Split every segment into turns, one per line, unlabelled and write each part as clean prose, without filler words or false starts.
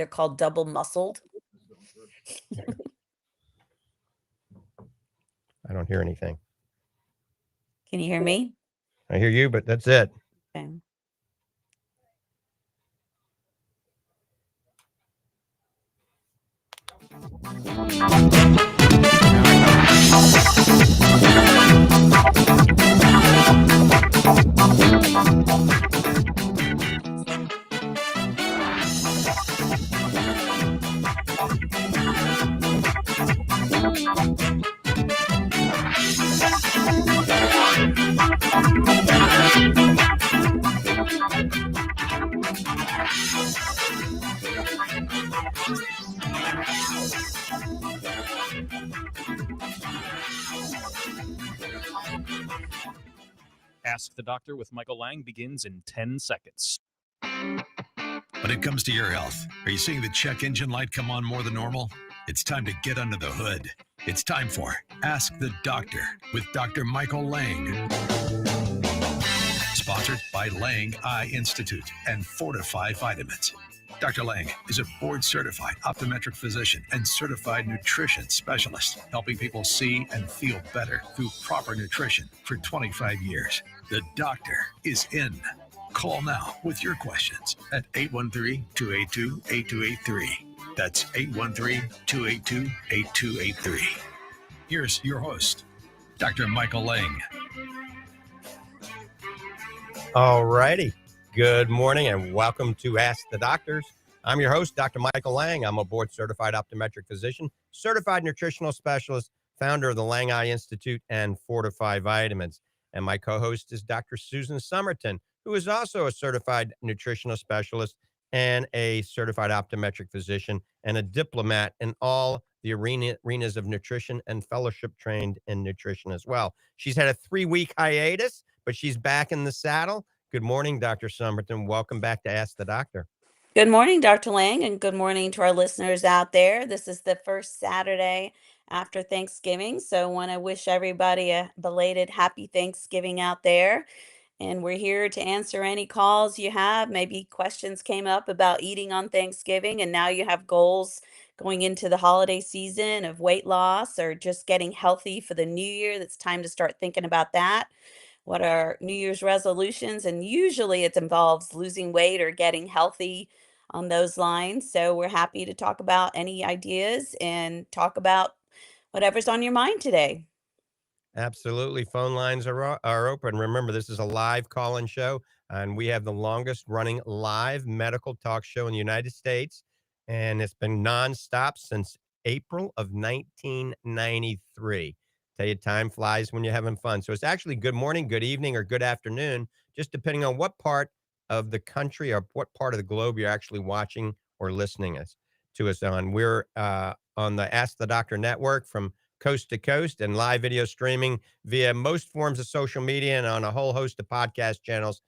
they're called double muscled.
I don't hear anything.
Can you hear me?
I hear you, but that's it.
Okay.
Ask the Doctor with Michael Lange begins in 10 seconds.
When it comes to your health, are you seeing the check engine light come on more than normal? It's time to get under the hood. It's time for Ask the Doctor with Dr. Michael Lange. Sponsored by Lange Eye Institute and Fortifeye Vitamins. Dr. Lange is a board-certified optometric physician and certified nutrition specialist, helping people see and feel better through proper nutrition for 25 years. The doctor is in. Call now with your questions at 813-282-8283. That's 813-282-8283. Here's your host, Dr. Michael Lange.
All righty. Good morning and welcome to Ask the Doctors. I'm your host, Dr. Michael Lange. I'm a board-certified optometric physician, certified nutritional specialist, founder of the Lange Eye Institute and Fortifeye Vitamins. And my co-host is Dr. Susan Summerton, who is also a certified nutritional specialist and a certified optometric physician and a diplomat in all the arenas of nutrition and fellowship trained in nutrition as well. She's had a 3-week hiatus, but she's back in the saddle. Good morning, Dr. Summerton. Welcome back to Ask the Doctor.
Good morning, Dr. Lange, and good morning to our listeners out there. This is the first Saturday after Thanksgiving, so I want to wish everybody a belated happy Thanksgiving out there. And we're here to answer any calls you have. Maybe questions came up about eating on Thanksgiving, and now you have goals going into the holiday season of weight loss or just getting healthy for the new year. That's time to start thinking about that. What are New Year's resolutions? And usually it involves losing weight or getting healthy on those lines. So we're happy to talk about any ideas and talk about whatever's on your mind today.
Absolutely. Phone lines are open. Remember, this is a live call-in show, and we have the longest running live medical talk show in the United States, and it's been nonstop since April of 1993. Tell you, time flies when you're having fun. So it's actually good morning, good evening, or good afternoon, just depending on what part of the country or what part of the globe you're actually watching or listening to us on. We're on the Ask the Doctor network from coast to coast and live video streaming via most forms of social media and on a whole host of podcast channels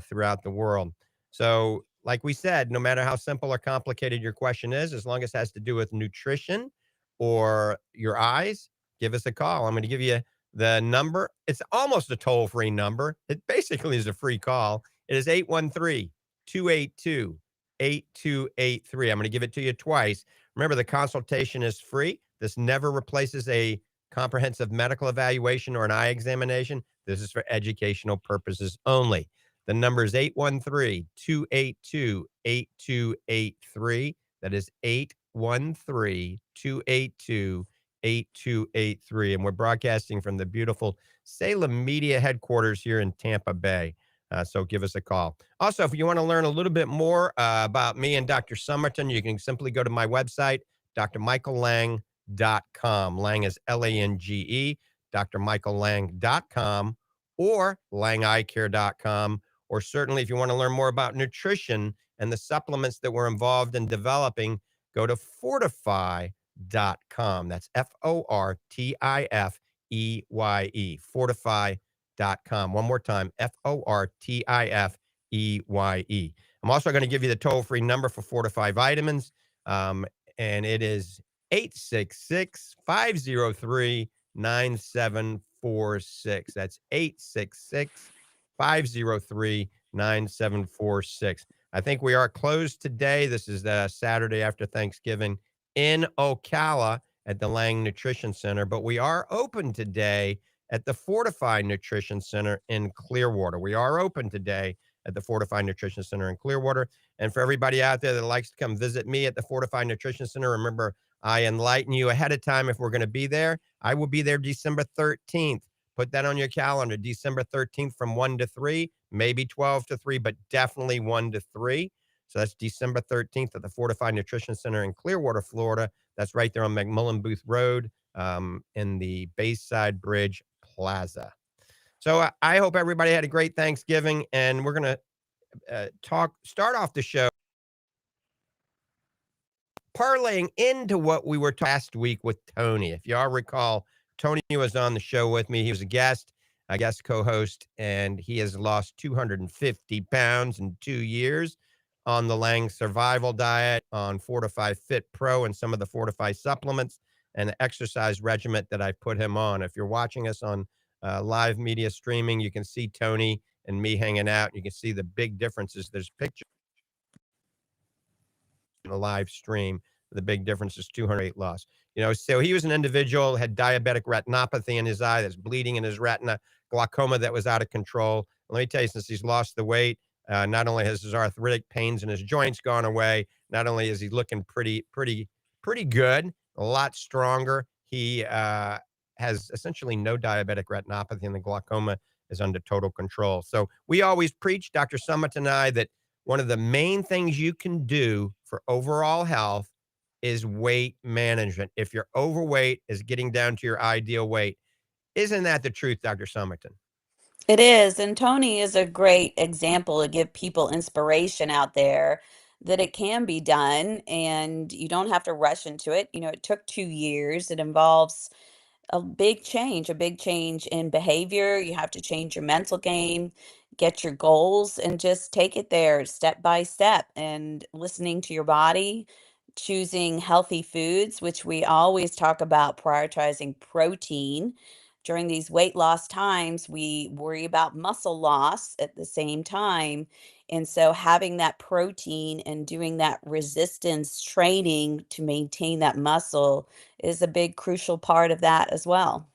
throughout the world. So like we said, no matter how simple or complicated your question is, as long as it has to do with nutrition or your eyes, give us a call. I'm going to give you the number. It's almost a toll-free number. It basically is a free call. It is 813-282-8283. I'm going to give it to you twice. Remember, the consultation is free. This never replaces a comprehensive medical evaluation or an eye examination. This is for educational purposes only. The number is 813-282-8283. That is 813-282-8283. And we're broadcasting from the beautiful Salem Media headquarters here in Tampa Bay. So give us a call. Also, if you want to learn a little bit more about me and Dr. Summerton, you can simply go to my website, drmichaellange.com. Lange is Lange, drmichaellange.com, or langeeyecare.com. Or certainly, if you want to learn more about nutrition and the supplements that we're involved in developing, go to fortifeye.com. That's Fortifeye, fortifeye.com. One more time, Fortifeye. I'm also going to give you the toll-free number for Fortifeye Vitamins, and it is 866-503-9746. That's 866-503-9746. I think we are closed today. This is the Saturday after Thanksgiving in Ocala at the Lange Nutrition Center, but we are open today at the Fortifeye Nutrition Center in Clearwater. We are open today at the Fortifeye Nutrition Center in Clearwater. And for everybody out there that likes to come visit me at the Fortifeye Nutrition Center, remember, I enlighten you ahead of time if we're going to be there. I will be there December 13th. Put that on your calendar, December 13th from 1 to 3, maybe 12 to 3, but definitely 1 to 3. So that's December 13th at the Fortifeye Nutrition Center in Clearwater, Florida. That's right there on McMullen Booth Road in the Bayside Bridge Plaza. So I hope everybody had a great Thanksgiving, and we're going to start off the show parlaying into what we were last week with Tony. If y'all recall, Tony was on the show with me. He was a guest co-host, and he has lost 250 pounds in 2 years on the Lange survival diet, on Fortifeye Fit Pro, and some of the Fortifeye supplements and the exercise regimen that I put him on. If you're watching us on live media streaming, you can see Tony and me hanging out. You can see the big differences. There's pictures in the live stream. The big difference is 208 loss. So he was an individual, had diabetic retinopathy in his eye, that's bleeding in his retina, glaucoma that was out of control. And let me tell you, since he's lost the weight, not only has his arthritic pains in his joints gone away, not only is he looking pretty good, a lot stronger. He has essentially no diabetic retinopathy, and the glaucoma is under total control. So we always preach, Dr. Summerton and I, that one of the main things you can do for overall health is weight management. If you're overweight, is getting down to your ideal weight. Isn't that the truth, Dr. Summerton?
It is, and Tony is a great example to give people inspiration out there that it can be done and you don't have to rush into it. It took 2 years. It involves a big change in behavior. You have to change your mental game, get your goals, and just take it there step by step and listening to your body, choosing healthy foods, which we always talk about prioritizing protein. During these weight loss times, we worry about muscle loss at the same time. And so having that protein and doing that resistance training to maintain that muscle is a big crucial part of that as well.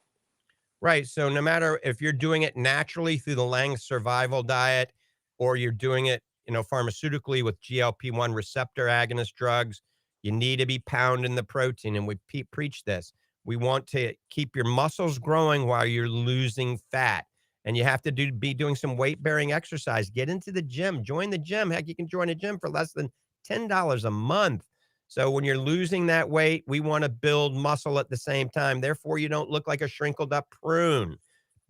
Right. So no matter if you're doing it naturally through the Lange survival diet, or you're doing it, pharmaceutically with GLP-1 receptor agonist drugs, you need to be pounding the protein. And we preach this. We want to keep your muscles growing while you're losing fat. And you have to be doing some weight bearing exercise. Get into the gym, join the gym. Heck, you can join a gym for less than $10 a month. So when you're losing that weight, we want to build muscle at the same time. Therefore, you don't look like a shrinkled up prune.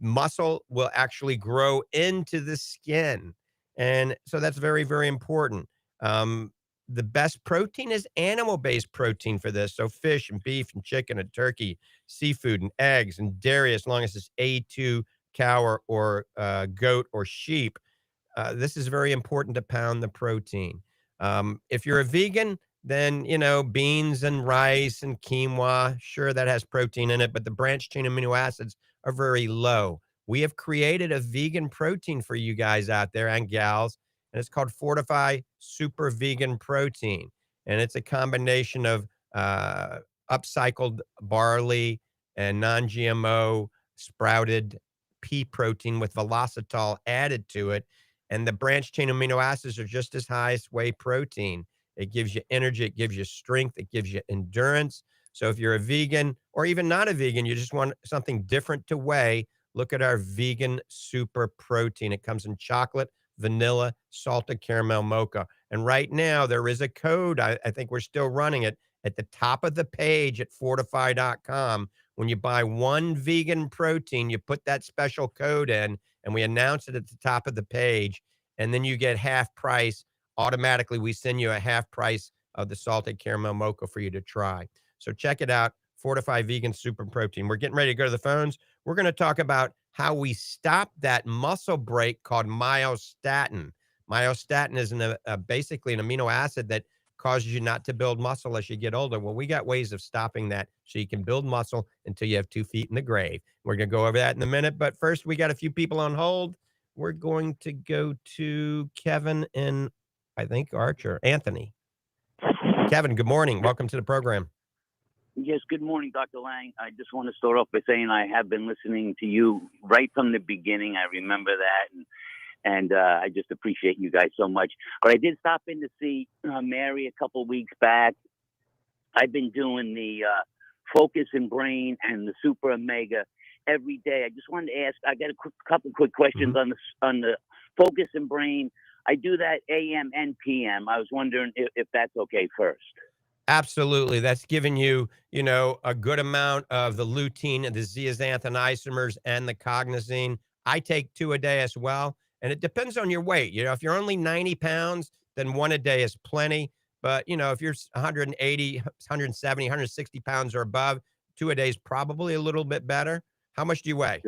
Muscle will actually grow into the skin. And so that's very, very important. The best protein is animal-based protein for this. So fish and beef and chicken and turkey, seafood and eggs and dairy, as long as it's A2 cow or goat or sheep. This is very important to pound the protein. If you're a vegan, then, beans and rice and quinoa, sure, that has protein in it, but the branched chain amino acids are very low. We have created a vegan protein for you guys out there and gals, and it's called Fortifeye Super Vegan Protein. And it's a combination of upcycled barley and non-GMO sprouted pea protein with velocitol added to it. And the branched chain amino acids are just as high as whey protein. It gives you energy, it gives you strength, it gives you endurance. So if you're a vegan or even not a vegan, you just want something different to weigh, look at our vegan super protein. It comes in chocolate, vanilla, salted caramel mocha. And right now there is a code. I think we're still running it at the top of the page at fortifeye.com. When you buy one vegan protein, you put that special code in, and we announce it at the top of the page, and then you get half price. Automatically, we send you a half price of the salted caramel mocha for you to try. So check it out, Fortifeye Vegan Super Protein. We're getting ready to go to the phones. We're going to talk about how we stop that muscle break called myostatin. Myostatin is basically an amino acid that causes you not to build muscle as you get older. Well, we got ways of stopping that so you can build muscle until you have 2 feet in the grave. We're going to go over that in a minute. But first, we got a few people on hold. We're going to go to Kevin in I think Archer, Anthony. Kevin, good morning. Welcome to the program.
Yes, good morning, Dr. Lang. I just want to start off by saying I have been listening to you right from the beginning. I remember that, and I just appreciate you guys so much. But I did stop in to see Mary a couple of weeks back. I've been doing the Focus and Brain and the Super Omega every day. I just wanted to ask, I got a couple quick questions on the Focus and Brain. I do that AM and PM. I was wondering if that's okay first.
Absolutely. That's giving you, a good amount of the lutein and the zeaxanthin isomers and the cognizine. I take 2 a day as well. And it depends on your weight. If you're only 90 pounds, then 1 a day is plenty. But, if you're 180, 170, 160 pounds or above, 2 a day is probably a little bit better. How much do you weigh?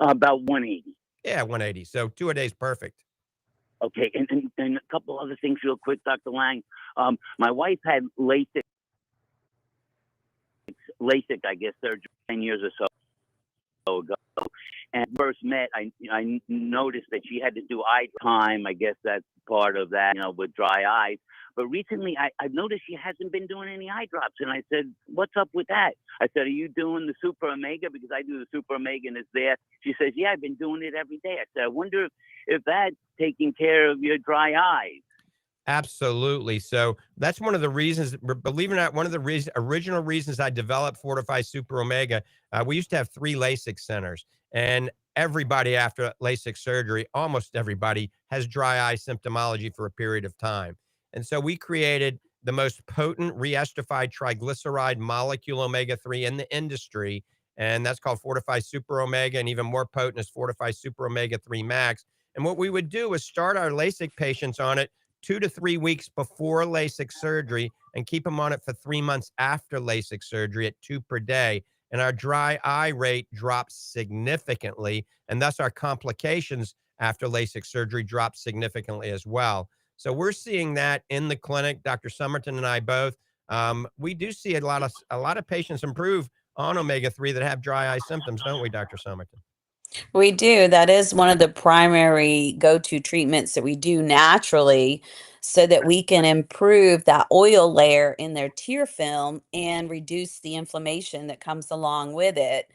About 180.
Yeah, 180. So 2 a day is perfect.
Okay, and a couple other things real quick, Dr. Lang. My wife had LASIK, I guess, surgery 10 years or so ago. And first met, I noticed that she had to do eye time. I guess that's part of that, with dry eyes. But recently, I've noticed she hasn't been doing any eye drops. And I said, what's up with that? I said, are you doing the Super Omega? Because I do the Super Omega and it's there. She says, yeah, I've been doing it every day. I said, I wonder if that's taking care of your dry eyes.
Absolutely. So that's one of the reasons, believe it or not, one of the original reasons I developed Fortifeye Super Omega. We used to have 3 LASIK centers, and everybody after LASIK surgery, almost everybody, has dry eye symptomology for a period of time. And so we created the most potent re-esterified triglyceride molecule omega-3 in the industry, and that's called Fortifeye Super Omega, and even more potent is Fortifeye Super Omega-3 Max. And what we would do is start our LASIK patients on it 2 to 3 weeks before LASIK surgery and keep them on it for 3 months after LASIK surgery at 2 per day. And our dry eye rate drops significantly. And thus our complications after LASIK surgery drop significantly as well. So we're seeing that in the clinic. Dr. Summerton and I both, we do see a lot of patients improve on omega-3 that have dry eye symptoms, don't we, Dr. Summerton?
We do. That is one of the primary go-to treatments that we do naturally so that we can improve that oil layer in their tear film and reduce the inflammation that comes along with it.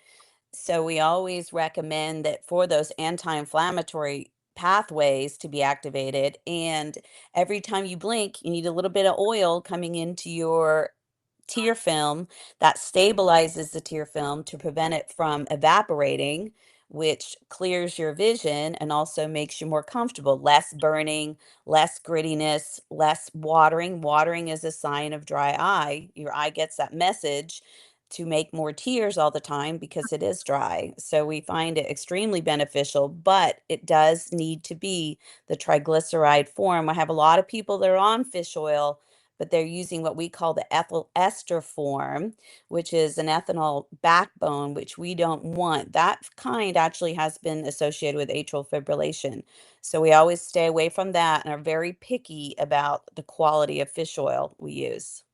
So we always recommend that for those anti-inflammatory pathways to be activated, and every time you blink, you need a little bit of oil coming into your tear film that stabilizes the tear film to prevent it from evaporating, which clears your vision and also makes you more comfortable. Less burning, less grittiness, less watering. Watering is a sign of dry eye. Your eye gets that message to make more tears all the time because it is dry. So we find it extremely beneficial, but it does need to be the triglyceride form. I have a lot of people that are on fish oil, but they're using what we call the ethyl ester form, which is an ethanol backbone, which we don't want. That kind actually has been associated with atrial fibrillation. So we always stay away from that and are very picky about the quality of fish oil we use.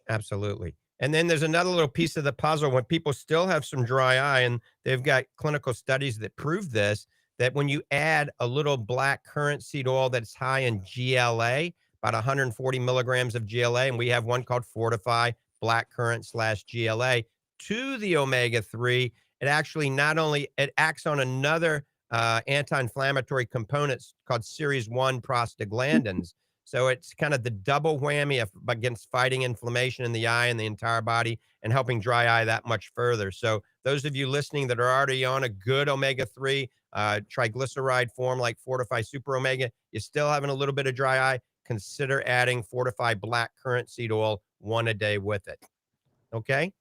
Absolutely. And then there's another little piece of the puzzle when people still have some dry eye, and they've got clinical studies that prove this, that when you add a little black currant seed oil that's high in GLA, about 140 milligrams of GLA, and we have one called Fortifeye Black Currant / GLA, to the omega-3, it actually not only, it acts on another anti-inflammatory component called series 1 prostaglandins. So it's kind of the double whammy against fighting inflammation in the eye and the entire body and helping dry eye that much further. So those of you listening that are already on a good omega-3 triglyceride form like Fortifeye Super Omega, you're still having a little bit of dry eye, consider adding Fortifeye Black Currant Seed Oil 1 a day with it. Okay?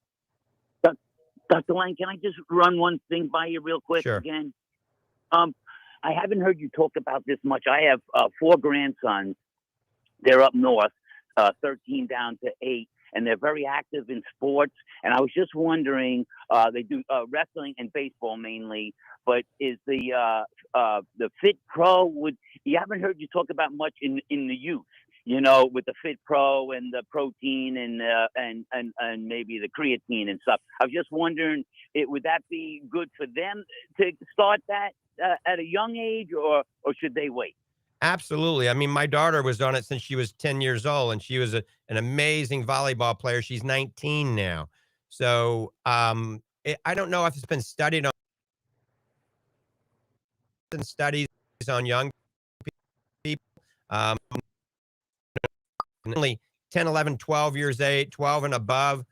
Dr. Lang, can I just run one thing by you real quick
Sure.
again? I haven't heard you talk about this much. I have 4 grandsons. They're up north, 13 down to 8, and they're very active in sports. And I was just wondering, they do wrestling and baseball mainly, but is the Fit Pro, you haven't heard you talk about much in the youth, with the Fit Pro and the protein and maybe the creatine and stuff. I was just wondering, would that be good for them to start that at a young age, or should they wait?
Absolutely. I mean, my daughter was on it since she was 10 years old, and she was an amazing volleyball player. She's 19 now. So I don't know if it's been studied on studies on young people. Um, only 10, 11, 12 years age, 12 and above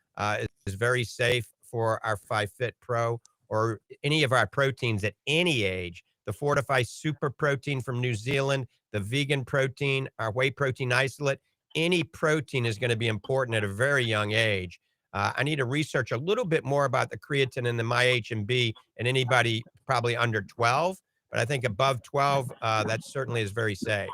is very safe for our Fit Pro or any of our proteins at any age. The Fortify Super Protein from New Zealand, the vegan protein, our whey protein isolate, any protein is going to be important at a very young age. I need to research a little bit more about the creatine and the MyHMB and anybody probably under 12, but I think above 12, that certainly is very safe.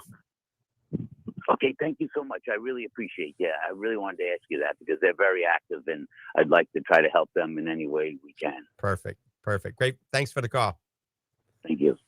Okay, thank you so much. I really appreciate. Yeah, I really wanted to ask you that because they're very active, and I'd like to try to help them in any way we can.
Perfect. Perfect. Great. Thanks for the call.
Thank you.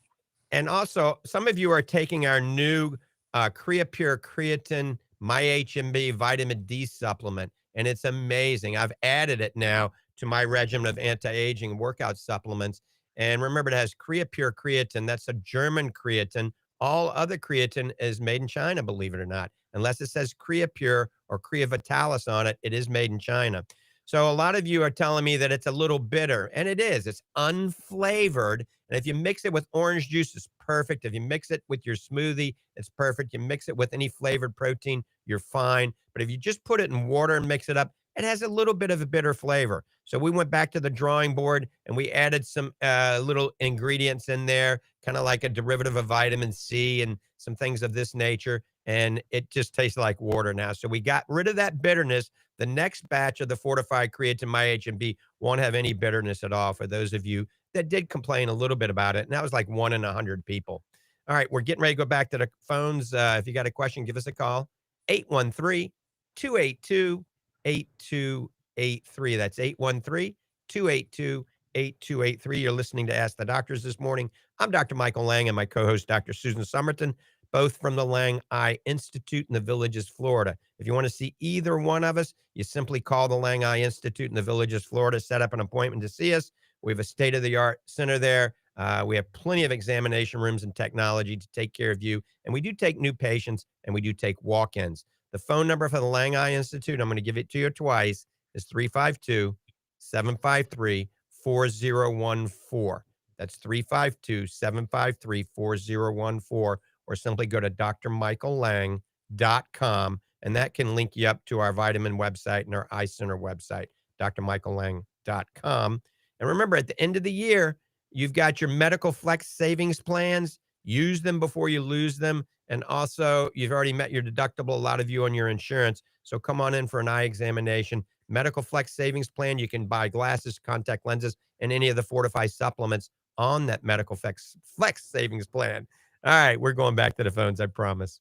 And also, some of you are taking our new Creapure Creatine MyHMB Vitamin D supplement, and it's amazing. I've added it now to my regimen of anti-aging workout supplements. And remember, it has Creapure Creatine. That's a German creatine. All other creatine is made in China, believe it or not. Unless it says Creapure or Creavitalis on it, it is made in China. So a lot of you are telling me that it's a little bitter, and it is. It's unflavored. And if you mix it with orange juice, it's perfect. If you mix it with your smoothie, it's perfect. You mix it with any flavored protein, you're fine. But if you just put it in water and mix it up, it has a little bit of a bitter flavor. So we went back to the drawing board and we added some little ingredients in there, kind of like a derivative of vitamin C and some things of this nature. And it just tastes like water now. So we got rid of that bitterness. The next batch of the Fortified Creatine MyHMB won't have any bitterness at all for those of you that did complain a little bit about it. And that was like 1 in 100 people. All right, we're getting ready to go back to the phones. If you got a question, give us a call. 813-282-8283. That's 813-282-8283. You're listening to Ask the Doctors this morning. I'm Dr. Michael Lange and my co-host, Dr. Susan Summerton, both from the Lange Eye Institute in the Villages, Florida. If you want to see either one of us, you simply call the Lange Eye Institute in the Villages, Florida, set up an appointment to see us. We have a state-of-the-art center there. We have plenty of examination rooms and technology to take care of you. And we do take new patients and we do take walk-ins. The phone number for the Lange Eye Institute, I'm going to give it to you twice, is 352-753-4014. That's 352-753-4014, or simply go to drmichaellange.com, and that can link you up to our vitamin website and our eye center website, drmichaellange.com. And remember, at the end of the year, you've got your medical flex savings plans. Use them before you lose them. And also, you've already met your deductible, a lot of you on your insurance. So come on in for an eye examination. Medical flex savings plan. You can buy glasses, contact lenses, and any of the Fortify supplements on that medical flex savings plan. All right, we're going back to the phones, I promise.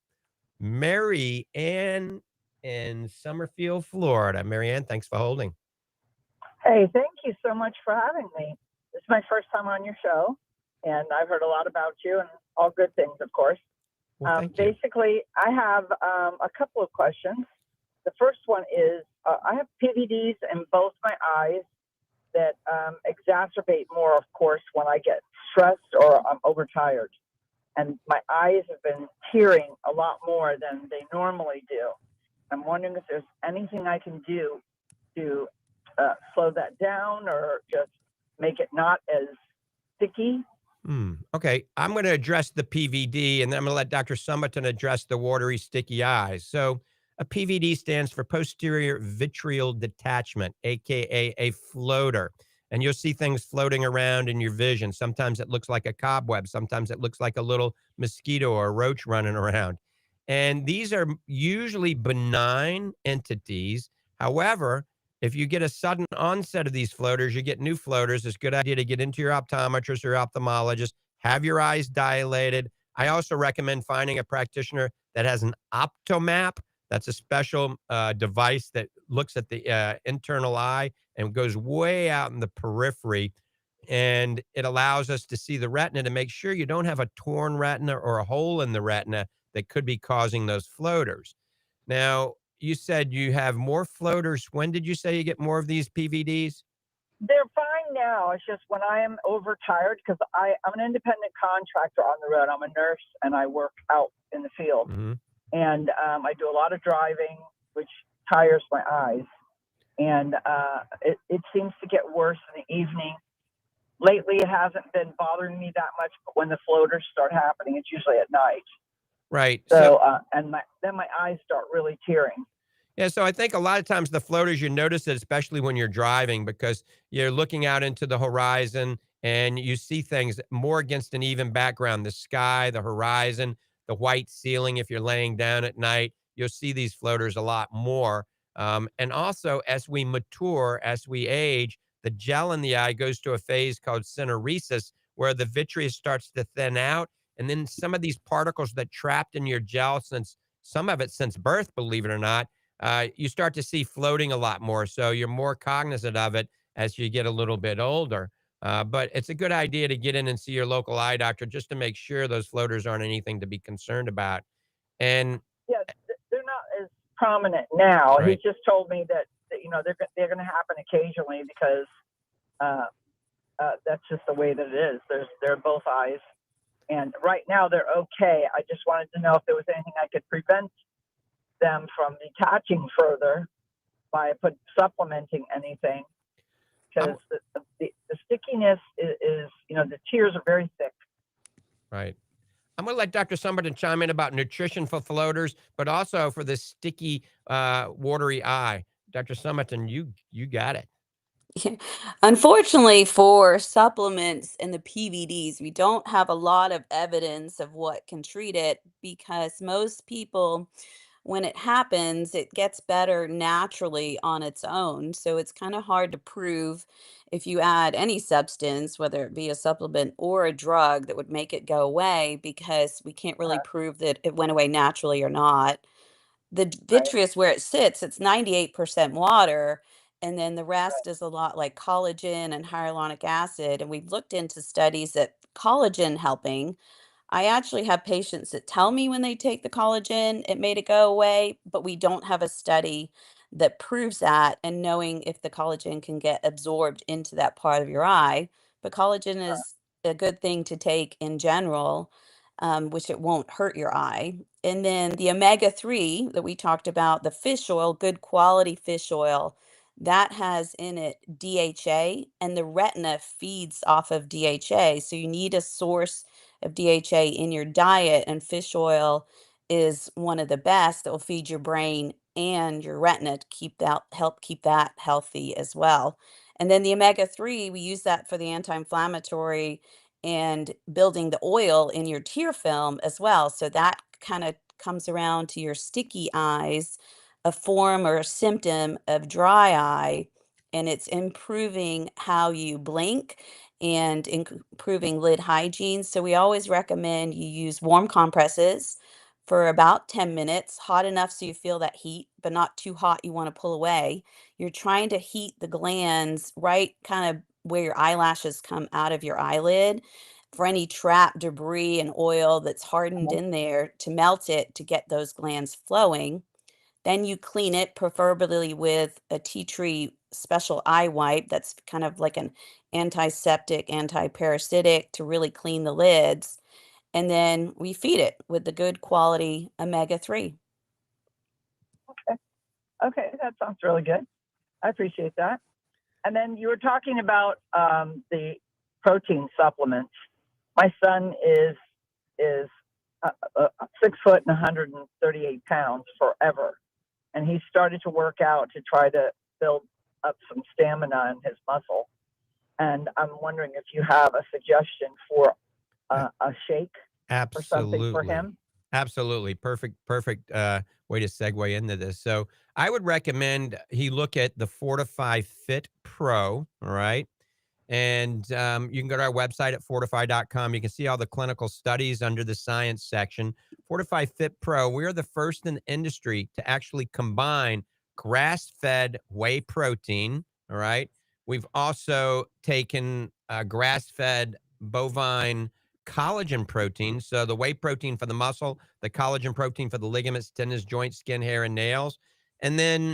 Mary Ann in Summerfield, Florida. Mary Ann, thanks for holding.
Hey, thank you so much for having me. This is my first time on your show, and I've heard a lot about you and all good things, of course.
Well, thank you.
Basically, I have a couple of questions. The first one is I have PVDs in both my eyes that exacerbate more, of course, when I get stressed or I'm overtired. And my eyes have been tearing a lot more than they normally do. I'm wondering if there's anything I can do to slow that down or just make it not as sticky.
Okay, I'm going to address the PVD, and then I'm going to let Dr. Summerton address the watery, sticky eyes. So a PVD stands for posterior vitreal detachment, aka a floater. And you'll see things floating around in your vision. Sometimes it looks like a cobweb. Sometimes it looks like a little mosquito or a roach running around. And these are usually benign entities. However, if you get a sudden onset of these floaters, you get new floaters. It's a good idea to get into your optometrist or ophthalmologist, have your eyes dilated. I also recommend finding a practitioner that has an optomap. That's a special device that looks at the internal eye and goes way out in the periphery. And it allows us to see the retina to make sure you don't have a torn retina or a hole in the retina that could be causing those floaters. Now, you said you have more floaters. When did you say you get more of these PVDs?
They're fine now. It's just when I am overtired, because I'm an independent contractor on the road. I'm a nurse and I work out in the field.
Mm-hmm.
And I do a lot of driving, which tires my eyes. And it seems to get worse in the evening. Lately, it hasn't been bothering me that much, but when the floaters start happening, it's usually at night.
Right.
So, and then my eyes start really tearing.
Yeah, so I think a lot of times the floaters, you notice it, especially when you're driving, because you're looking out into the horizon and you see things more against an even background, the sky, the horizon, the white ceiling. If you're laying down at night, you'll see these floaters a lot more. And also, as we mature, as we age, the gel in the eye goes to a phase called syneresis, where the vitreous starts to thin out. And then some of these particles that trapped in your gel, since some of it since birth, believe it or not, you start to see floating a lot more. So you're more cognizant of it as you get a little bit older. But it's a good idea to get in and see your local eye doctor just to make sure those floaters aren't anything to be concerned about. And
yeah, they're not as prominent now.
right.
He just told me that they're going to happen occasionally because that's just the way that it is. They're both eyes, and right now they're okay. I just wanted to know if there was anything I could prevent them from detaching further by supplementing anything, because the stickiness is the tears are very thick.
Right. I'm going to let Dr. Summerton chime in about nutrition for floaters, but also for the sticky, watery eye. Dr. Summerton, you got it.
Unfortunately, for supplements and the PVDs, we don't have a lot of evidence of what can treat it because most people, when it happens, it gets better naturally on its own. So it's kind of hard to prove if you add any substance, whether it be a supplement or a drug, that would make it go away because we can't really prove that it went away naturally or not. The
Right.
vitreous where it sits, it's 98% water, and then the rest is a lot like collagen and hyaluronic acid. And we've looked into studies that collagen helping. I actually have patients that tell me when they take the collagen, it made it go away, but we don't have a study that proves that and knowing if the collagen can get absorbed into that part of your eye. But collagen is a good thing to take in general, which it won't hurt your eye. And then the omega-3 that we talked about, the fish oil, good quality fish oil, that has in it DHA, and the retina feeds off of DHA. So you need a source of DHA in your diet, and fish oil is one of the best that will feed your brain and your retina to help keep that healthy as well. And then the omega-3, we use that for the anti-inflammatory and building the oil in your tear film as well. So that kind of comes around to your sticky eyes, a form or a symptom of dry eye, and it's improving how you blink and improving lid hygiene. So we always recommend you use warm compresses for about 10 minutes, hot enough so you feel that heat, but not too hot you want to pull away. You're trying to heat the glands right kind of where your eyelashes come out of your eyelid for any trapped debris and oil that's hardened in there to melt it to get those glands flowing. Then you clean it, preferably with a tea tree special eye wipe that's kind of like an antiseptic, anti-parasitic to really clean the lids. And then we feed it with the good quality omega-3.
Okay, that sounds really good. I appreciate that. And then you were talking about the protein supplements. My son is 6 foot and 138 pounds forever, and he started to work out to try to build up some stamina in his muscle. And I'm wondering if you have a suggestion for a shake or something for him.
Absolutely. Perfect way to segue into this. So I would recommend he look at the Fortifeye Fit Pro. All right. And you can go to our website at fortifeye.com. You can see all the clinical studies under the science section. Fortifeye Fit Pro, we are the first in the industry to actually combine grass-fed whey protein. All right. We've also taken grass-fed bovine collagen protein. So the whey protein for the muscle, the collagen protein for the ligaments, tendons, joints, skin, hair, and nails. And then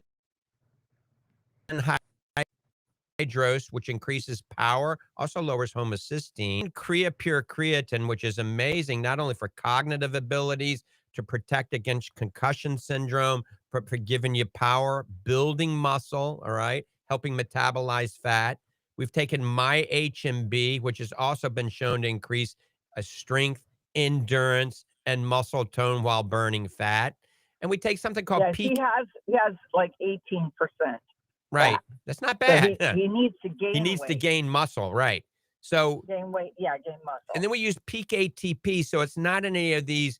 hydrose, which increases power, also lowers homocysteine. Creapure creatine, which is amazing, not only for cognitive abilities, to protect against concussion syndrome, for giving you power, building muscle, all right, helping metabolize fat. We've taken My HMB, which has also been shown to increase strength, endurance, and muscle tone while burning fat. And we take something called
Yeah,
peak.
he has like 18%.
Right.
fat.
That's not
So
bad.
he needs to gain
He needs to
weight.
gain muscle, right? So,
Gain weight, yeah, gain muscle.
and then we use peak ATP. So it's not any of these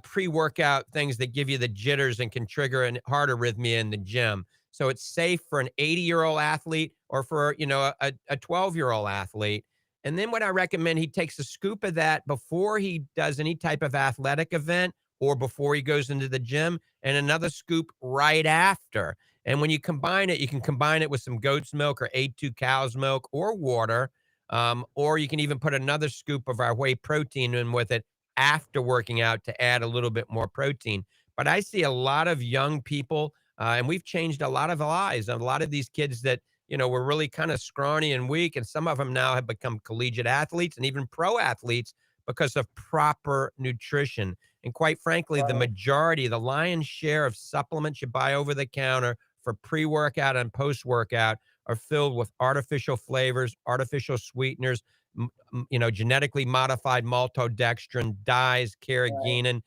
pre-workout things that give you the jitters and can trigger a heart arrhythmia in the gym. So it's safe for an 80-year-old athlete or for, a 12-year-old athlete. And then what I recommend, he takes a scoop of that before he does any type of athletic event or before he goes into the gym, and another scoop right after. And when you combine it, you can combine it with some goat's milk or A2 cow's milk or water. Or you can even put another scoop of our whey protein in with it after working out to add a little bit more protein. But I see a lot of young people, and we've changed a lot of lives. A lot of these kids that, were really kind of scrawny and weak, and some of them now have become collegiate athletes and even pro athletes because of proper nutrition. And quite frankly, the majority, the lion's share of supplements you buy over the counter for pre-workout and post-workout are filled with artificial flavors, artificial sweeteners, genetically modified maltodextrin, dyes, carrageenan.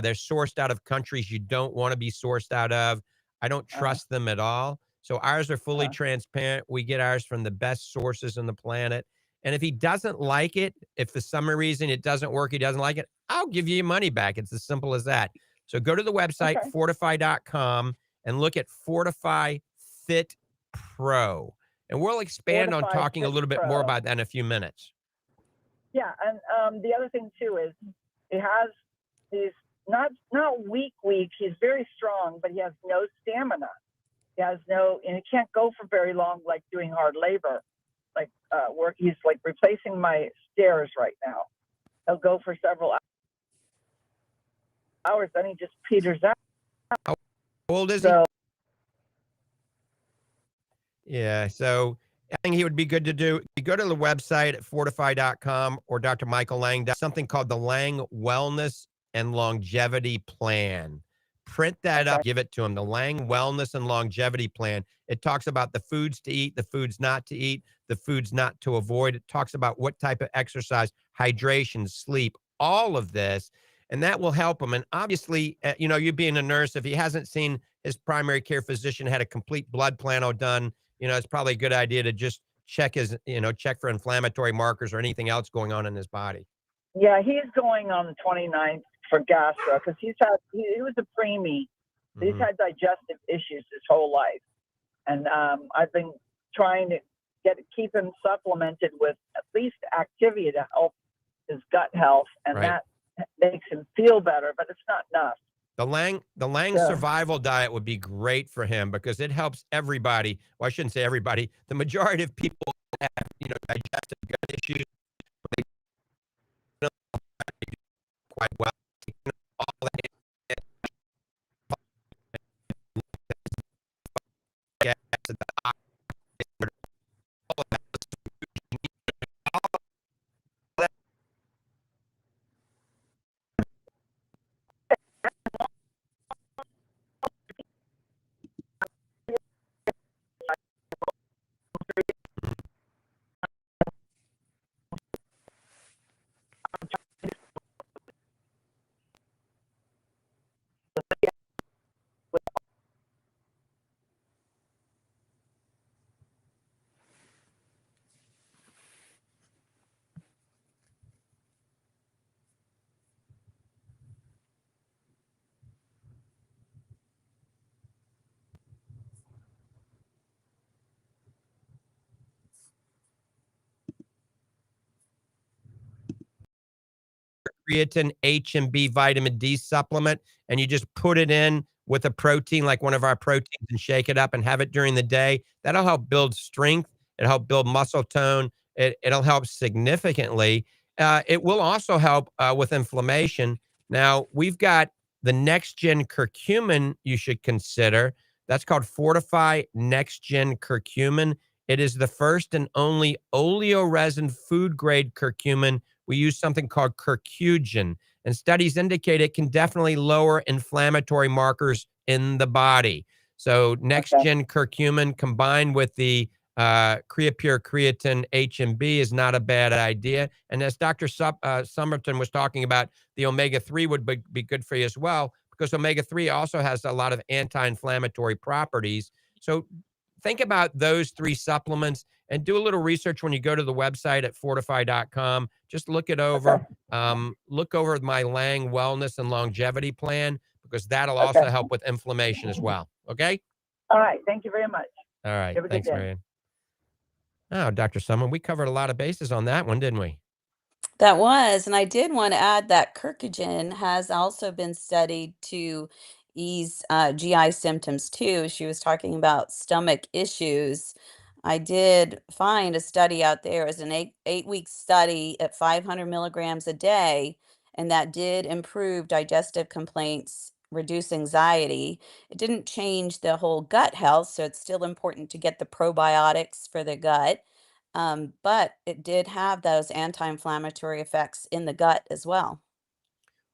They're sourced out of countries you don't want to be sourced out of. I don't trust them at all. So ours are fully transparent. We get ours from the best sources on the planet. And if he doesn't like it, if for some reason it doesn't work, he doesn't like it, I'll give you your money back. It's as simple as that. So go to the website, fortifeye.com, and look at Fortifeye Fit Pro. And we'll expand on
Fortifeye
talking a
Fit
little bit more
Pro.
about that in a few minutes.
Yeah, and the other thing too is he has these not weak. He's very strong, but he has no stamina. He has no, and he can't go for very long, like doing hard labor, like work. He's like replacing my stairs right now. He'll go for several hours, then he just peters out.
How old is he? Yeah, so I think he would be good to do. You go to the website at fortifeye.com or Dr. Michael Lange, something called the Lange Wellness and Longevity Plan. Print that up, give it to him. The Lange Wellness and Longevity Plan. It talks about the foods to eat, the foods not to eat, the foods not to avoid. It talks about what type of exercise, hydration, sleep, all of this. And that will help him. And obviously, you being a nurse, if he hasn't seen his primary care physician, had a complete blood panel done, it's probably a good idea to just check check for inflammatory markers or anything else going on in his body.
Yeah, he's going on the 29th for gastro because he was a preemie. He's had digestive issues his whole life. And I've been trying to keep him supplemented with at least activity to help his gut health. And that makes him feel better, but it's not enough.
The Lange survival diet would be great for him because it helps everybody. Well, I shouldn't say everybody. The majority of people have, digestive gut issues. They don't do quite well. All that creatine, H and B vitamin D supplement, and you just put it in with a protein like one of our proteins and shake it up and have it during the day. That'll help build strength. It'll help build muscle tone. It'll help significantly. It will also help with inflammation. Now, we've got the next gen curcumin you should consider. That's called Fortifeye Next Gen Curcumin. It is the first and only oleoresin food-grade curcumin. We use something called curcugen, and studies indicate it can definitely lower inflammatory markers in the body. So next-gen curcumin combined with the Creapure creatine HMB is not a bad idea. And as Dr. Summerton was talking about, the omega-3 would be good for you as well, because omega-3 also has a lot of anti-inflammatory properties. So think about those 3 supplements and do a little research when you go to the website at fortifeye.com. Just look it over. Look over my Lange Wellness and Longevity Plan, because that'll also help with inflammation as well. Okay?
All right. Thank you very much.
All right.
Have a good
Thanks,
day.
Marianne. Oh, Dr. Summer, we covered a lot of bases on that one, didn't we?
That was, and I did want to add that Curcumin has also been studied to ease GI symptoms too. She was talking about stomach issues. I did find a study out there. It was an eight-week study at 500 milligrams a day, and that did improve digestive complaints, reduce anxiety. It didn't change the whole gut health, so it's still important to get the probiotics for the gut. But it did have those anti-inflammatory effects in the gut as well.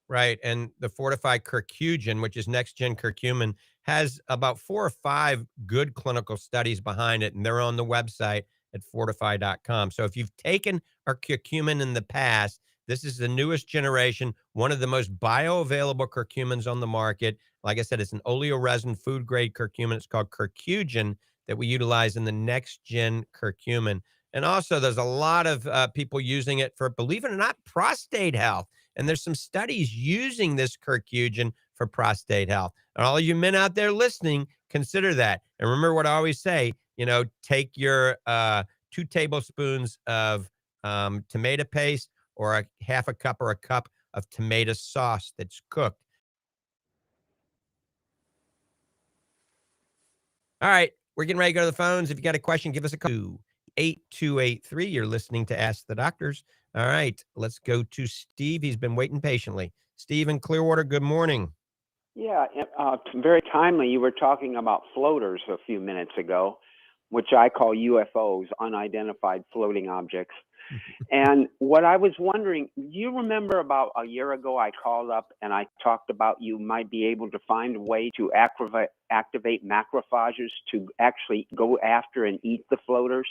Right. And the Fortifeye Curcugen, which is next gen curcumin, has about 4 or 5 good clinical studies behind it. And they're on the website at fortifeye.com. So if you've taken our curcumin in the past, this is the newest generation, one of the most bioavailable curcumins on the market. Like I said, it's an oleoresin food grade curcumin. It's called Curcugen that we utilize in the next gen curcumin. And also, there's a lot of people using it for, believe it or not, prostate health. And there's some studies using this curcugen for prostate health. And all you men out there listening, consider that. And remember what I always say, take your 2 tablespoons of tomato paste, or a half a cup or a cup of tomato sauce that's cooked. All right, we're getting ready to go to the phones. If you got a question, give us a call. 8283. You're listening to Ask the Doctors. All right, let's go to Steve. He's been waiting patiently. Steve in Clearwater, good morning.
Yeah, very timely. You were talking about floaters a few minutes ago, which I call UFOs, unidentified floating objects. And what I was wondering, do you remember about a year ago I called up and I talked about you might be able to find a way to activate macrophages to actually go after and eat the floaters?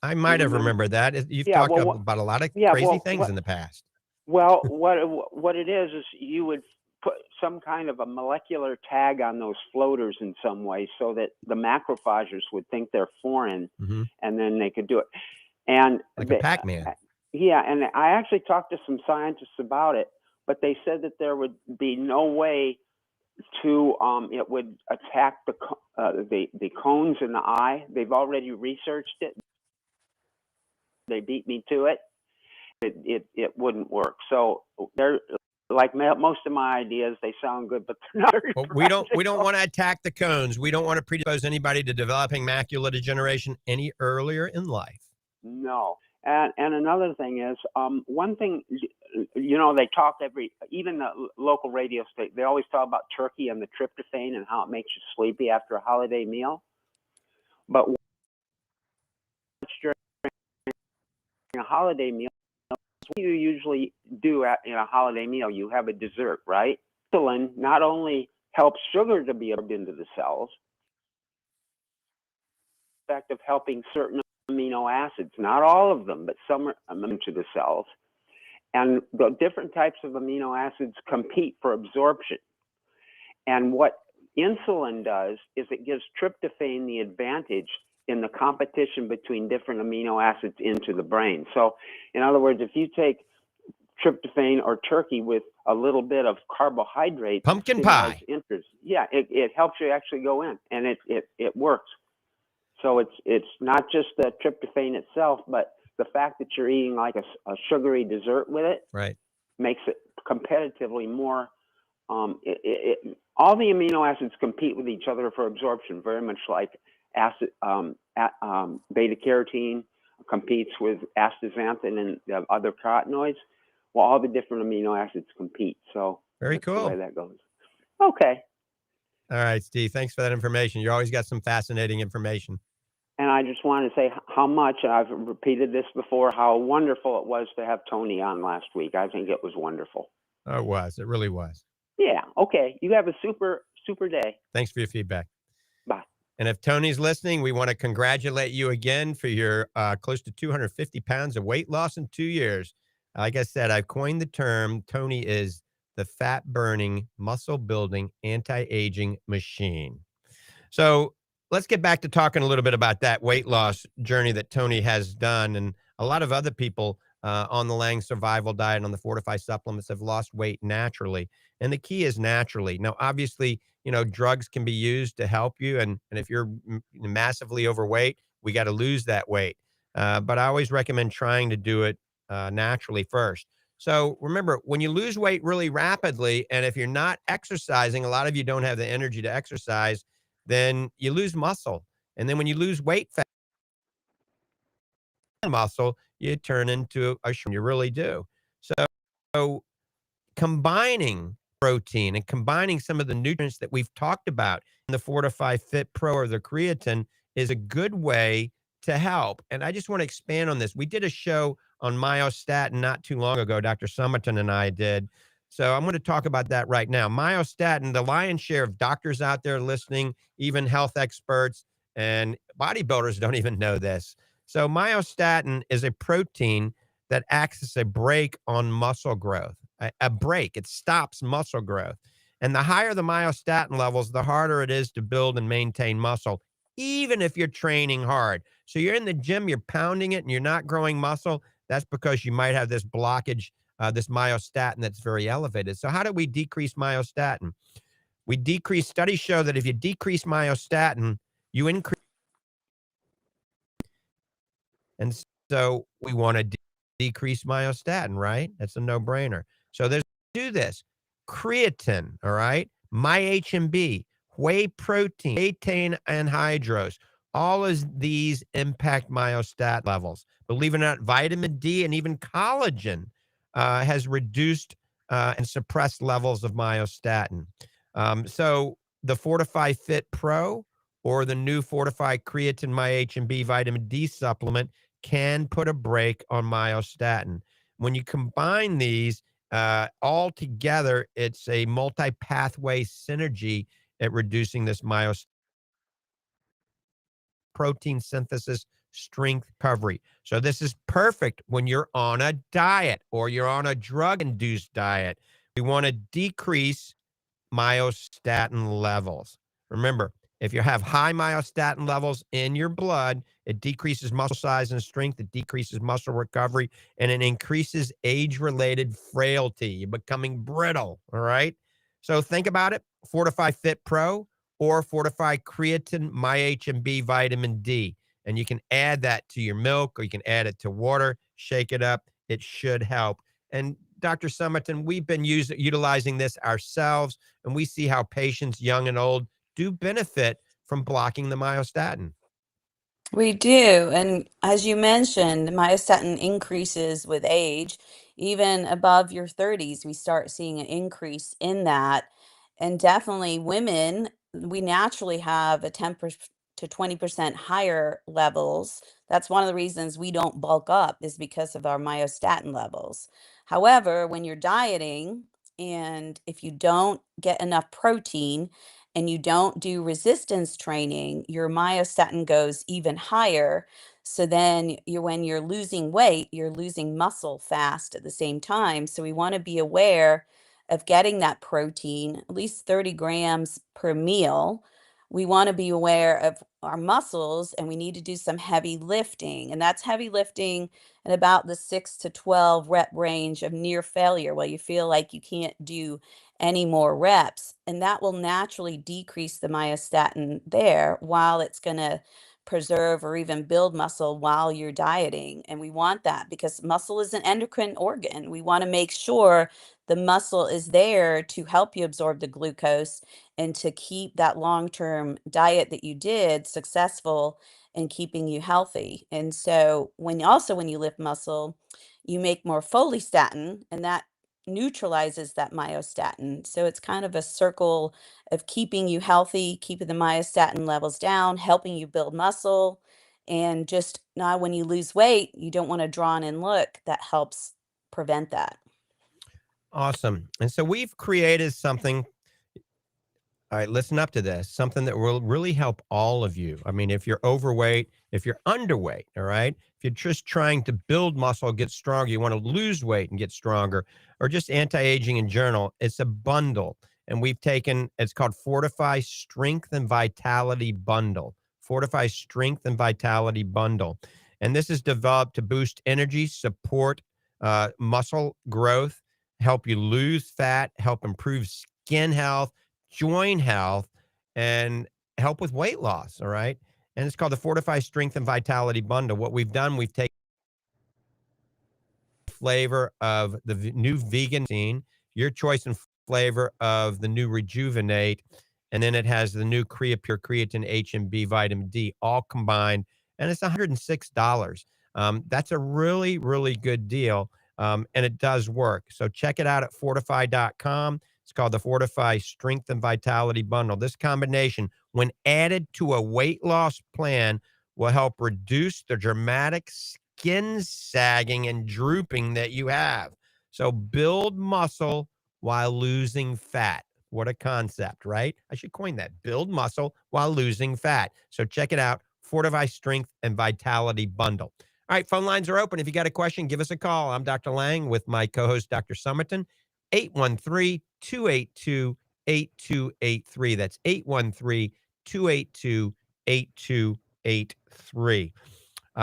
I might have remembered that. You've talked about a lot of crazy things in the past.
Well, what it is you would put some kind of a molecular tag on those floaters in some way so that the macrophages would think they're foreign, and then they could do it. And
like a Pac-Man.
Yeah, and I actually talked to some scientists about it, but they said that there would be no way to it would attack the cones in the eye. They've already researched it. They beat me to it. It wouldn't work. So they're like most of my ideas. They sound good, but they're not.
Well, we don't want to attack the cones. We don't want to predispose anybody to developing macular degeneration any earlier in life.
No. And another thing is, one thing, they talk even the local radio station, they always talk about turkey and the tryptophan and how it makes you sleepy after a holiday meal. But during a holiday meal, what you usually do in a holiday meal, you have a dessert, right? Insulin not only helps sugar to be absorbed into the cells, effect of helping certain amino acids, not all of them, but some are into the cells. And the different types of amino acids compete for absorption. And what insulin does is it gives tryptophan the advantage in the competition between different amino acids into the brain. So in other words, if you take tryptophan or turkey with a little bit of carbohydrate,
pumpkin pie,
it helps you actually go in, and it works. So it's not just the tryptophan itself, but the fact that you're eating like a sugary dessert with it,
right,
makes it competitively more. All the amino acids compete with each other for absorption, very much like beta carotene competes with astaxanthin and the other carotenoids. Well, all the different amino acids compete. So
very cool.
The way that goes. Okay.
All right, Steve. Thanks for that information. You always got some fascinating information.
And I just want to say how much, I've repeated this before, how wonderful it was to have Tony on last week. I think it was wonderful.
Oh, it was. It really was.
Yeah. Okay. You have a super day.
Thanks for your feedback.
Bye.
And if Tony's listening, we want to congratulate you again for your close to 250 pounds of weight loss in 2 years. Like I said, I've coined the term. Tony is the fat burning, muscle building, anti-aging machine. So let's get back to talking a little bit about that weight loss journey that Tony has done. And a lot of other people on the Lange survival diet, on the Fortifeye supplements, have lost weight naturally. And the key is naturally. Now, obviously, drugs can be used to help you. And if you're massively overweight, we got to lose that weight. But I always recommend trying to do it naturally first. So remember, when you lose weight really rapidly, and if you're not exercising, a lot of you don't have the energy to exercise, then you lose muscle. And then when you lose weight fat muscle, you turn into a you really do. So combining protein and combining some of the nutrients that we've talked about in the Fortifeye Fit Pro or the creatine is a good way to help. And I just want to expand on this. We did a show on myostatin not too long ago. Dr. Summerton and I did. So I'm going to talk about that right now. Myostatin, the lion's share of doctors out there listening, even health experts and bodybuilders don't even know this. So myostatin is a protein that acts as a brake on muscle growth. A brake. It stops muscle growth. And the higher the myostatin levels, the harder it is to build and maintain muscle, even if you're training hard. So you're in the gym, you're pounding it, and you're not growing muscle. That's because you might have this blockage, this myostatin that's very elevated. So how do we decrease myostatin? Studies show that if you decrease myostatin, you increase. And so we want to decrease myostatin, right? That's a no-brainer. So do this. Creatine, all right? MyHMB, whey protein, betaine anhydrous. All of these impact myostatin levels. Believe it or not, vitamin D and even collagen has reduced and suppressed levels of myostatin. So the Fortifeye Fit Pro or the new Fortifeye Creatine MyHMB vitamin D supplement can put a brake on myostatin. When you combine these all together, it's a multi-pathway synergy at reducing this myostatin protein synthesis, strength, recovery. So this is perfect when you're on a diet or you're on a drug-induced diet. We want to decrease myostatin levels. Remember, if you have high myostatin levels in your blood, it decreases muscle size and strength, it decreases muscle recovery, and it increases age-related frailty. You're becoming brittle, all right? So think about it, Fortifeye Fit Pro or Fortifeye Creatine MyHMB Vitamin D. And you can add that to your milk or you can add it to water, shake it up. It should help. And Dr. Summerton, we've been utilizing this ourselves, and we see how patients, young and old, do benefit from blocking the myostatin.
We do. And as you mentioned, myostatin increases with age. Even above your 30s, we start seeing an increase in that. And definitely women, we naturally have a 10% to 20% higher levels. That's one of the reasons we don't bulk up is because of our myostatin levels. However, when you're dieting and if you don't get enough protein, and you don't do resistance training, your myostatin goes even higher. So then when you're losing weight, you're losing muscle fast at the same time. So we want to be aware of getting that protein, at least 30 grams per meal. We want to be aware of our muscles and we need to do some heavy lifting. And that's heavy lifting at about the 6 to 12 rep range of near failure, where you feel like you can't do any more reps, and that will naturally decrease the myostatin there while it's going to preserve or even build muscle while you're dieting. And we want that because muscle is an endocrine organ. We want to make sure the muscle is there to help you absorb the glucose and to keep that long-term diet that you did successful and keeping you healthy. And so when you lift muscle, you make more follistatin, and that neutralizes that myostatin. So it's kind of a circle of keeping you healthy, keeping the myostatin levels down, helping you build muscle, And just now when you lose weight, you don't want a drawn in look. That helps prevent that.
Awesome. And so we've created something. All right, listen up to this. Something that will really help all of you. I mean, if you're overweight, if you're underweight, all right, if you're just trying to build muscle, get stronger, you want to lose weight and get stronger, or just anti-aging in general, it's a bundle. And we've taken, it's called Fortifeye Strength and Vitality Bundle. Fortifeye Strength and Vitality Bundle. And this is developed to boost energy, support muscle growth, help you lose fat, help improve skin health, joint health, and help with weight loss. All right. And it's called the Fortifeye Strength and Vitality Bundle. What we've done, we've taken flavor of the new vegan scene, your choice and flavor of the new Rejuvenate, and then it has the new Creapure Creatine H&B Vitamin D all combined, and it's $106. That's a really, really good deal, and it does work. So check it out at fortifeye.com. It's called the Fortifeye Strength and Vitality Bundle. This combination, when added to a weight loss plan, will help reduce the dramatic skin sagging and drooping that you have. So build muscle while losing fat. What a concept, right? I should coin that. Build muscle while losing fat. So check it out. Fortifeye Strength and Vitality Bundle. All right, phone lines are open. If you got a question, give us a call. I'm Dr. Lange with my co-host, Dr. Summerton. 813-282-8283. That's 813-282-8283.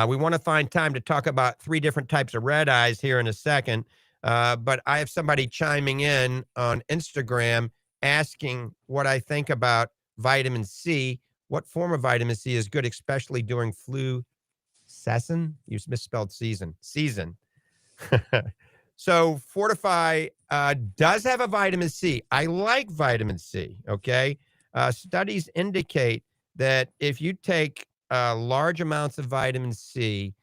We want to find time to talk about 3 different types of red eyes here in a second. But I have somebody chiming in on Instagram asking what I think about vitamin C. What form of vitamin C is good, especially during flu season? You misspelled season. Season. So Fortifeye does have a vitamin C. I like vitamin C, okay? Studies indicate that if you take large amounts of vitamin C,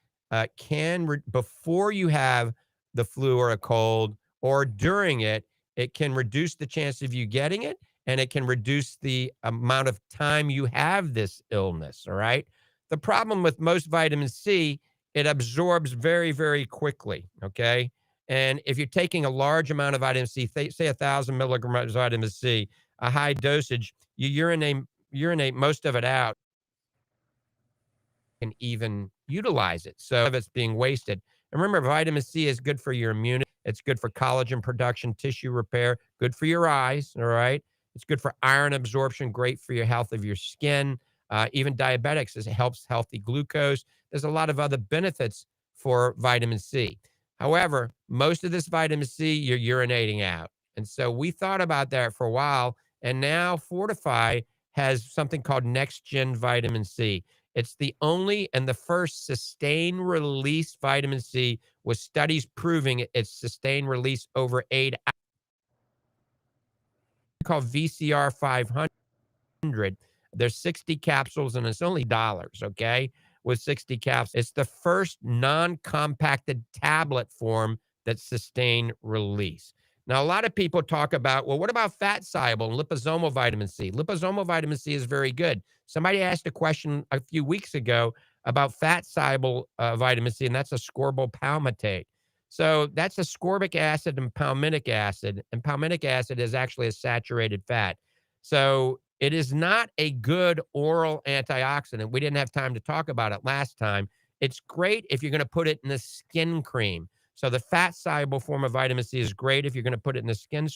before you have the flu or a cold or during it, it can reduce the chance of you getting it, and it can reduce the amount of time you have this illness, all right? The problem with most vitamin C, it absorbs very, very quickly, okay? And if you're taking a large amount of vitamin C, say 1,000 milligrams of vitamin C, a high dosage, you urinate most of it out and even utilize it. So if it's being wasted. And remember, vitamin C is good for your immunity. It's good for collagen production, tissue repair, good for your eyes, all right? It's good for iron absorption, great for your health of your skin. Even diabetics, it helps healthy glucose. There's a lot of other benefits for vitamin C. However, most of this vitamin C, you're urinating out. And so we thought about that for a while. And now Fortifeye has something called Next Gen Vitamin C. It's the only and the first sustained release vitamin C with studies proving its sustained release over 8 hours. Called VCR 500. There's 60 capsules and it's only dollars, okay? With 60 capsules. It's the first non-compacted tablet form that's sustained release. Now, a lot of people talk about, well, what about fat soluble and liposomal vitamin C? Liposomal vitamin C is very good. Somebody asked a question a few weeks ago about fat soluble vitamin C, and that's ascorbyl palmitate. So that's ascorbic acid and palmitic acid is actually a saturated fat. So it is not a good oral antioxidant. We didn't have time to talk about it last time. It's great if you're going to put it in the skin cream. So the fat-soluble form of vitamin C is great if you're going to put it in the skin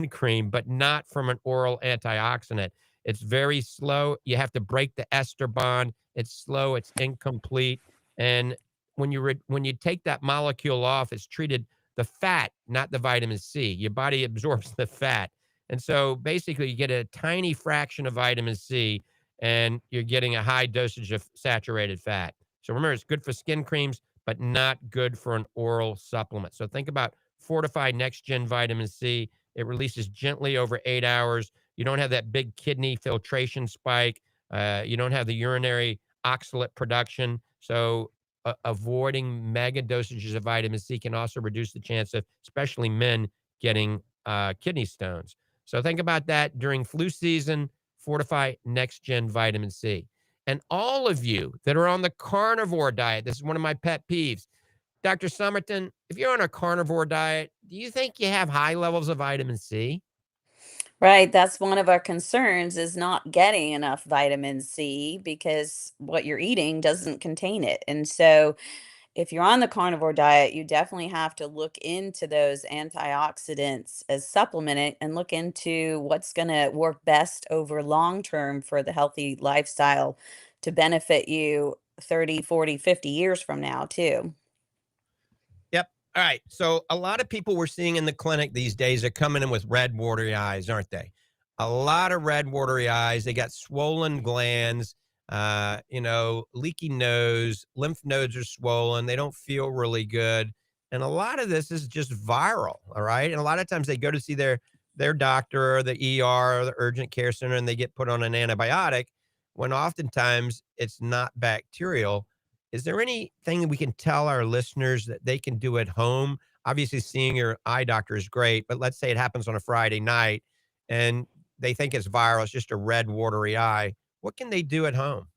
cream, but not from an oral antioxidant. It's very slow. You have to break the ester bond. It's slow. It's incomplete. And when you take that molecule off, it's treated the fat, not the vitamin C. Your body absorbs the fat. And so basically you get a tiny fraction of vitamin C and you're getting a high dosage of saturated fat. So remember, it's good for skin creams, but not good for an oral supplement. So think about Fortifeye Next Gen Vitamin C. It releases gently over 8 hours. You don't have that big kidney filtration spike. You don't have the urinary oxalate production. So avoiding mega dosages of vitamin C can also reduce the chance of, especially men, getting kidney stones. So think about that during flu season. Fortifeye Next Gen Vitamin C. And all of you that are on the carnivore diet, this is one of my pet peeves. Dr. Summerton, if you're on a carnivore diet, do you think you have high levels of vitamin C?
Right, that's one of our concerns is not getting enough vitamin C because what you're eating doesn't contain it. And so if you're on the carnivore diet, you definitely have to look into those antioxidants as supplemented and look into what's going to work best over long term for the healthy lifestyle to benefit you 30, 40, 50 years from now, too.
Yep. All right. So a lot of people we're seeing in the clinic these days are coming in with red, watery eyes, aren't they? A lot of red, watery eyes. They got swollen glands, leaky nose, lymph nodes are swollen. They don't feel really good. And a lot of this is just viral. All right. And a lot of times they go to see their doctor or the ER or the urgent care center and they get put on an antibiotic when oftentimes it's not bacterial. Is there anything that we can tell our listeners that they can do at home? Obviously, seeing your eye doctor is great, but let's say it happens on a Friday night and they think it's viral, it's just a red, watery eye. What can they do at home?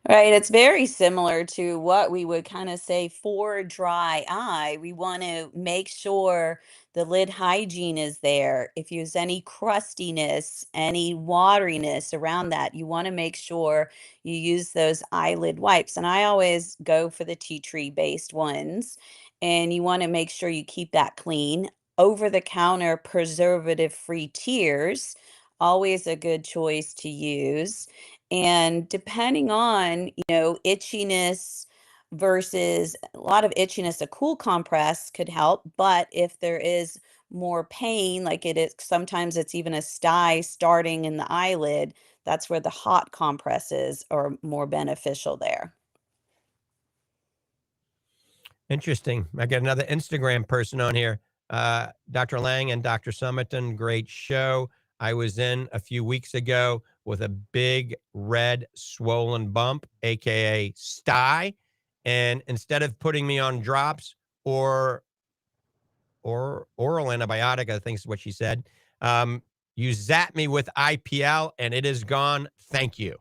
Right, it's very similar to what we would kind of say for dry eye. We want to make sure the lid hygiene is there. If there's any crustiness, any wateriness around that, you want to make sure you use those eyelid wipes. And I always go for the tea tree based ones. And you want to make sure you keep that clean. Over the counter preservative free tears, always a good choice to use. And depending on, itchiness versus a lot of itchiness, a cool compress could help. But if there is more pain, like it is, sometimes it's even a sty starting in the eyelid, that's where the hot compresses are more beneficial there.
Interesting. I got another Instagram person on here. Dr. Lange and Dr. Summerton, great show. I was in a few weeks ago with a big red swollen bump, aka sty. And instead of putting me on drops or oral antibiotic, I think is what she said, you zap me with IPL and it is gone. Thank you.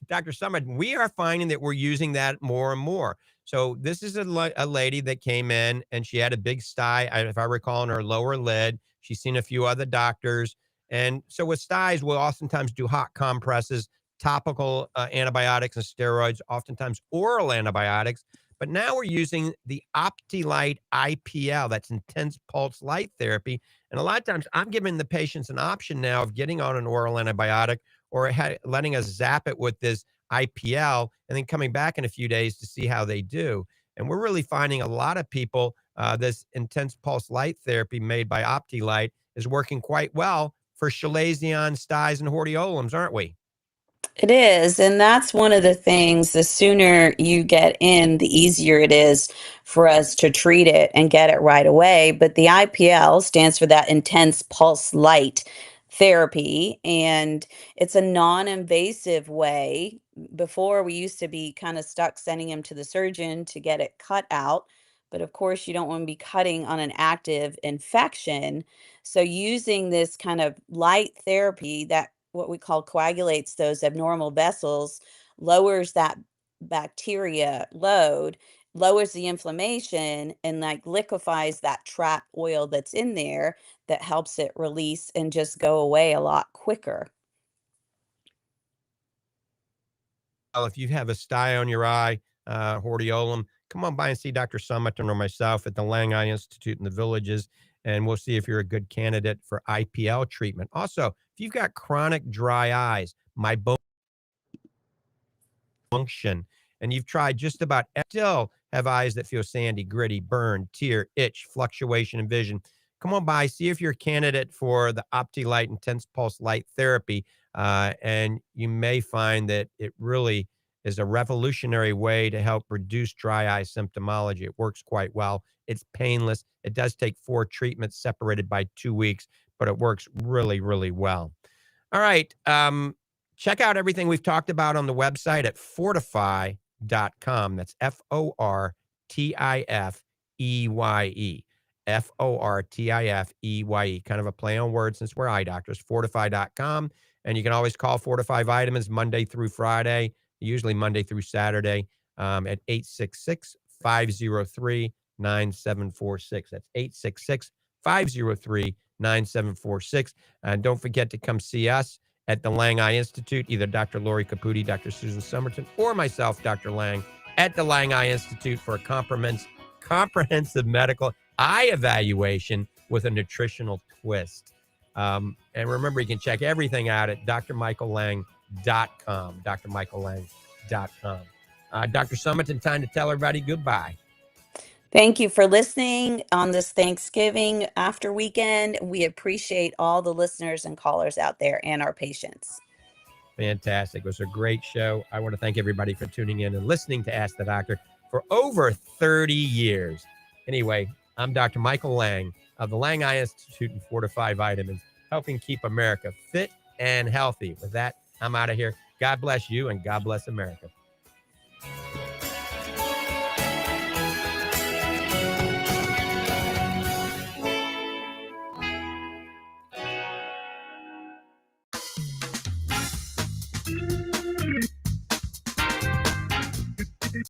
Dr. Summit, we are finding that we're using that more and more. So this is a lady that came in and she had a big sty, if I recall, in her lower lid. She's seen a few other doctors. And so with styes, we'll oftentimes do hot compresses, topical antibiotics and steroids, oftentimes oral antibiotics. But now we're using the OptiLight IPL, that's intense pulse light therapy. And a lot of times I'm giving the patients an option now of getting on an oral antibiotic or letting us zap it with this IPL and then coming back in a few days to see how they do. And we're really finding a lot of people, this intense pulse light therapy made by OptiLight is working quite well for chalazion, styes, and hordeolums, aren't we?
It is, and that's one of the things, the sooner you get in, the easier it is for us to treat it and get it right away. But the IPL stands for that intense pulse light therapy, and it's a non-invasive way. Before, we used to be kind of stuck sending him to the surgeon to get it cut out. But of course, you don't want to be cutting on an active infection. So using this kind of light therapy that what we call coagulates those abnormal vessels, lowers that bacteria load, lowers the inflammation, and like liquefies that trapped oil that's in there that helps it release and just go away a lot quicker.
Well, if you have a sty on your eye, hordeolum, come on by and see Dr. Summerton or myself at the Lange Eye Institute in the Villages, and we'll see if you're a good candidate for IPL treatment. Also, if you've got chronic dry eyes, my bone function, and you've tried just about still have eyes that feel sandy, gritty, burn, tear, itch, fluctuation in vision, come on by, see if you're a candidate for the OptiLight Intense Pulse Light Therapy, and you may find that it really is a revolutionary way to help reduce dry eye symptomology. It works quite well. It's painless. It does take 4 treatments separated by 2 weeks, but it works really, really well. All right. Check out everything we've talked about on the website at fortifeye.com. That's Fortifeye. Fortifeye. Kind of a play on words since we're eye doctors. Fortifeye.com. And you can always call Fortifeye Vitamins Monday through Friday, usually Monday through Saturday, at 866-503-9746. That's 866-503-9746. And don't forget to come see us at the Lange Eye Institute, either Dr. Lori Caputi, Dr. Susan Summerton, or myself, Dr. Lange, at the Lange Eye Institute for a comprehensive medical eye evaluation with a nutritional twist. And remember, you can check everything out at drmichaellange.com, drmichaellange.com. Dr. Summerton, time to tell everybody goodbye.
Thank you for listening on this Thanksgiving after weekend. We appreciate all the listeners and callers out there and our patients.
Fantastic. It was a great show. I want to thank everybody for tuning in and listening to Ask the Doctor for over 30 years. Anyway, I'm Dr. Michael Lange of the Lange Eye Institute and Fortifeye Vitamins, helping keep America fit and healthy. With that, I'm out of here. God bless you and God bless America.